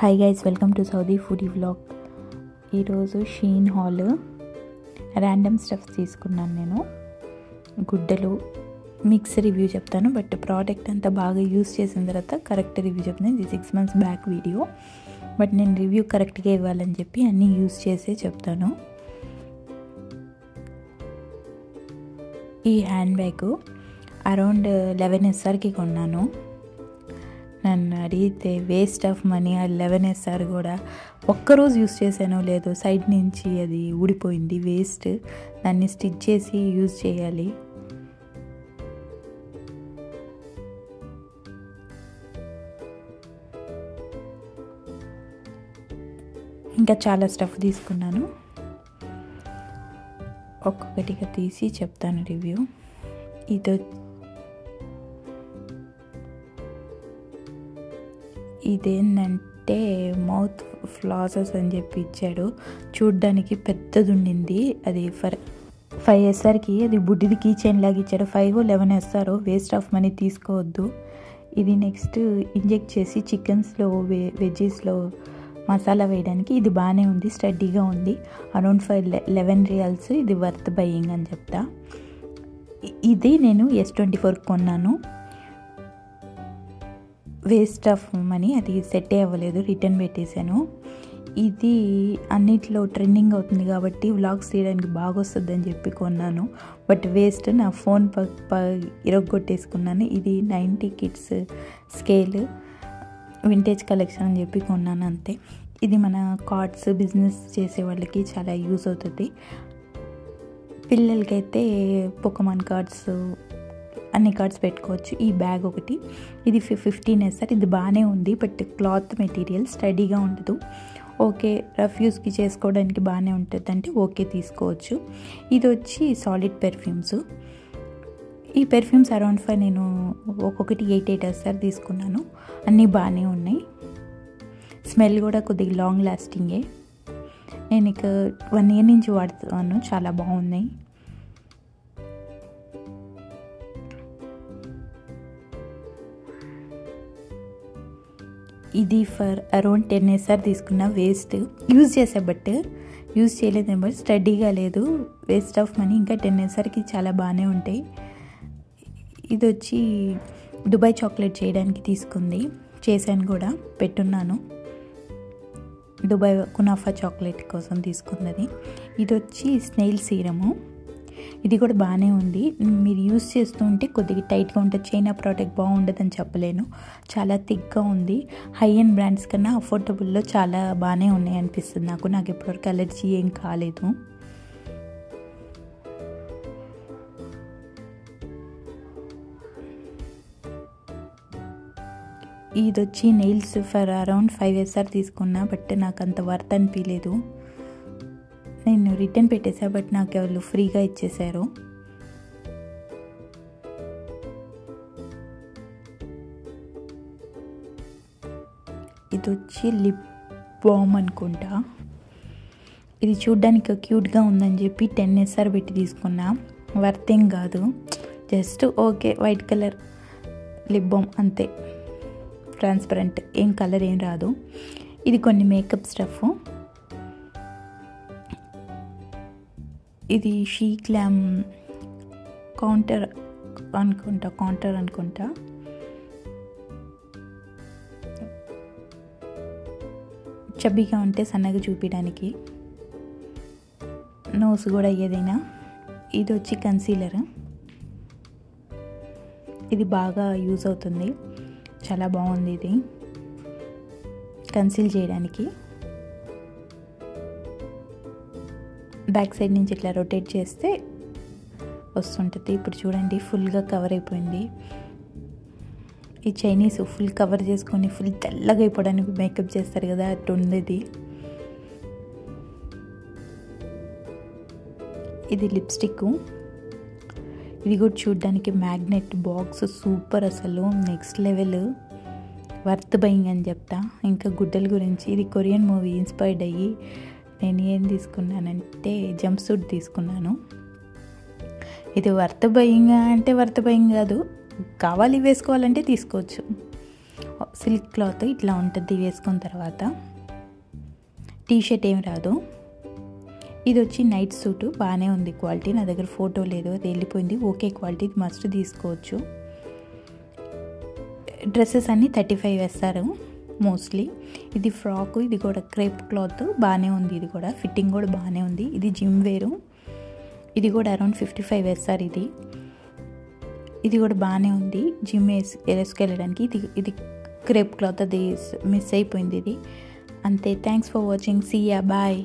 Hi guys, welcome to Saudi foodie vlog. ఈరోజు Shein hall random stuff తీసుకున్నాను. నేను గుడ్డలు మిక్స్ రివ్యూ చెప్తాను, బట్ ప్రోడక్ట్ అంతా బాగా యూస్ చేసిన తర్వాత కరెక్ట్ రివ్యూ చెప్తాను. ఇది 6 months బ్యాక్ వీడియో, బట్ నేను రివ్యూ కరెక్ట్గా ఇవ్వాలని చెప్పి అన్నీ యూస్ చేసే చెప్తాను. ఈ హ్యాండ్ బ్యాగ్ అరౌండ్ 11 SRకి కొన్నాను. నన్ను అడిగితే వేస్ట్ ఆఫ్ మనీ. ఆ 11 SR కూడా ఒక్కరోజు యూస్ చేశానో లేదో సైడ్ నుంచి అది ఊడిపోయింది, వేస్ట్. దాన్ని స్టిచ్ చేసి యూజ్ చేయాలి. ఇంకా చాలా స్టఫ్ తీసుకున్నాను, ఒక్కొక్కటిగా తీసి చెప్తాను రివ్యూ. ఇదేంటంటే మౌత్ ఫ్లాసెస్ అని చెప్పి ఇచ్చాడు. చూడ్డానికి పెద్దది ఉండింది. అది 5 SRకి అది బుడ్డిది కీ చైన్ లాగా ఇచ్చాడు. 5 or 11 SR, waste of money, తీసుకోవద్దు. ఇది నెక్స్ట్ ఇంజెక్ట్ చేసి చికెన్స్లో వెజ్జెస్లో మసాలా వేయడానికి. ఇది బాగానే ఉంది, స్టడీగా ఉంది. Around 11 riyals. ఇది వర్త్ బయింగ్ అని చెప్తా. ఇది నేను S24 కొన్నాను. వేస్ట్ ఆఫ్ మనీ, అది సెట్ అవ్వలేదు, రిటర్న్ పెట్టేశాను. ఇది అన్నిట్లో ట్రెండింగ్ అవుతుంది కాబట్టి వ్లాగ్స్ తీయడానికి బాగా వస్తుంది అని చెప్పి కొన్నాను, బట్ వేస్ట్. నా ఫోన్ ఇరగొట్టేసుకున్నాను. ఇది 90 kids స్కేల్ వింటేజ్ కలెక్షన్ అని చెప్పి కొన్నాను, అంతే. ఇది మన కార్డ్స్ బిజినెస్ చేసే వాళ్ళకి చాలా యూజ్ అవుతుంది. పిల్లలకైతే పొకెమాన్ కార్డ్స్, అన్ని కార్డ్స్ పెట్టుకోవచ్చు. ఈ బ్యాగ్ ఒకటి, ఇది 15 SR. ఇది బాగానే ఉంది, బట్ క్లాత్ మెటీరియల్ స్టడీగా ఉండదు. ఓకే, రఫ్ యూస్కి చేసుకోవడానికి బాగానే ఉంటుంది అంటే ఓకే, తీసుకోవచ్చు. ఇది వచ్చి సాలిడ్ పెర్ఫ్యూమ్స్. ఈ పెర్ఫ్యూమ్స్ అరౌండ్ 5, నేను ఒక్కొక్కటి 8 SR తీసుకున్నాను. అన్నీ బాగానే ఉన్నాయి. స్మెల్ కూడా కొద్దిగా లాంగ్ లాస్టింగే. నేను ఇక 1 year నుంచి వాడుతున్నాను, చాలా బాగున్నాయి. ఇది ఫర్ అరౌండ్ 10 SR తీసుకున్న. వేస్ట్, యూజ్ చేసా బట్ యూజ్ చేయలేదు, బట్ స్టడీగా లేదు, వేస్ట్ ఆఫ్ మనీ. ఇంకా 10 SRకి చాలా బాగానే ఉంటాయి. ఇది వచ్చి దుబాయ్ చాక్లెట్ చేయడానికి తీసుకుంది, చేశాను కూడా, పెట్టున్నాను. దుబాయ్ కునాఫా చాక్లెట్ కోసం తీసుకున్నది. ఇది వచ్చి స్నేల్ సీరము. ఇది కూడా బాగానే ఉంది. మీరు యూస్ చేస్తూ ఉంటే కొద్దిగా టైట్గా ఉంటుంది. చైనా ప్రోడక్ట్ బాగుండదని చెప్పలేను, చాలా థిక్గా ఉంది. హై అండ్ బ్రాండ్స్ కన్నా అఫోర్డబుల్లో చాలా బాగానే ఉన్నాయి అనిపిస్తుంది నాకు ఎప్పటివరకు అలర్జీ ఏం కాలేదు. ఇది వచ్చి నెయిల్స్ ఫర్ అరౌండ్ 5 SR తీసుకున్నా, బట్ నాకు అంత వర్త్ అనిపించలేదు. నేను రిటర్న్ పెట్టేసా, బట్ నాకు వాళ్ళు ఫ్రీగా ఇచ్చేసారు. ఇది వచ్చి లిప్ బామ్ అనుకుంటా. ఇది చూడ్డానికి క్యూట్గా ఉందని చెప్పి 10 SR పెట్టి తీసుకున్నా. వర్త్ ఏం కాదు, just okay, white colour lip balm అంతే, ట్రాన్స్పరెంట్, ఏం కలర్ ఏం రాదు. ఇది కొన్ని మేకప్ స్టఫ్. ఇది షీ గ్లామ్ కౌంటర్ అనుకుంటా. చబ్బీగా ఉంటే సన్నగా చూపించడానికి, నోస్ కూడా ఏదైనా. ఇది వచ్చి కన్సీలర్. ఇది బాగా యూజ్ అవుతుంది, చాలా బాగుంది. ఇది కన్సీల్ చేయడానికి. బ్యాక్ సైడ్ నుంచి ఇట్లా రొటేట్ చేస్తే వస్తుంటుంది. ఇప్పుడు చూడండి, ఫుల్గా కవర్ అయిపోయింది. ఈ చైనీస్ ఫుల్ కవర్ చేసుకొని ఫుల్ తెల్లగా అయిపోవడానికి మేకప్ చేస్తారు కదా, అట్లా ఉంది. ఇది లిప్స్టిక్. ఇది కూడా చూడ్డానికి మ్యాగ్నెట్ బాక్స్, సూపర్, అసలు నెక్స్ట్ లెవెల్, వర్త్ బయింగ్ అని చెప్తా. ఇంకా గుడ్డల గురించి, ఇది కొరియన్ మూవీ ఇన్స్పైర్డ్ అయ్యి నేను ఏం తీసుకున్నానంటే జంప్ సూట్ తీసుకున్నాను. ఇది వర్త్ బయింగ్ అంటే వర్త్ బయింగ్ కాదు, కావాలి వేసుకోవాలంటే తీసుకోవచ్చు. సిల్క్ క్లాత్ ఇట్లా ఉంటుంది వేసుకున్న తర్వాత. టీ షర్ట్ ఏం రాదు. ఇది వచ్చి నైట్ సూటు, బాగానే ఉంది క్వాలిటీ. నా దగ్గర ఫోటో లేదు, అది వెళ్ళిపోయింది. ఓకే క్వాలిటీ, ఇది మస్ట్ తీసుకోవచ్చు. డ్రెస్సెస్ అన్నీ 35 వేస్తారు మోస్ట్లీ. ఇది ఫ్రాక్, ఇది కూడా క్రేప్ క్లాత్, బాగానే ఉంది. ఇది కూడా ఫిట్టింగ్ కూడా బాగానే ఉంది. ఇది జిమ్ వేరు, ఇది కూడా అరౌండ్ 55 వేస్తారు. ఇది కూడా బాగానే ఉంది జిమ్ వేసుకెళ్ళడానికి. ఇది క్రేప్ క్లాత్, అది మిస్ అయిపోయింది ఇది. అంతే. Thanks for watching. See ya, bye.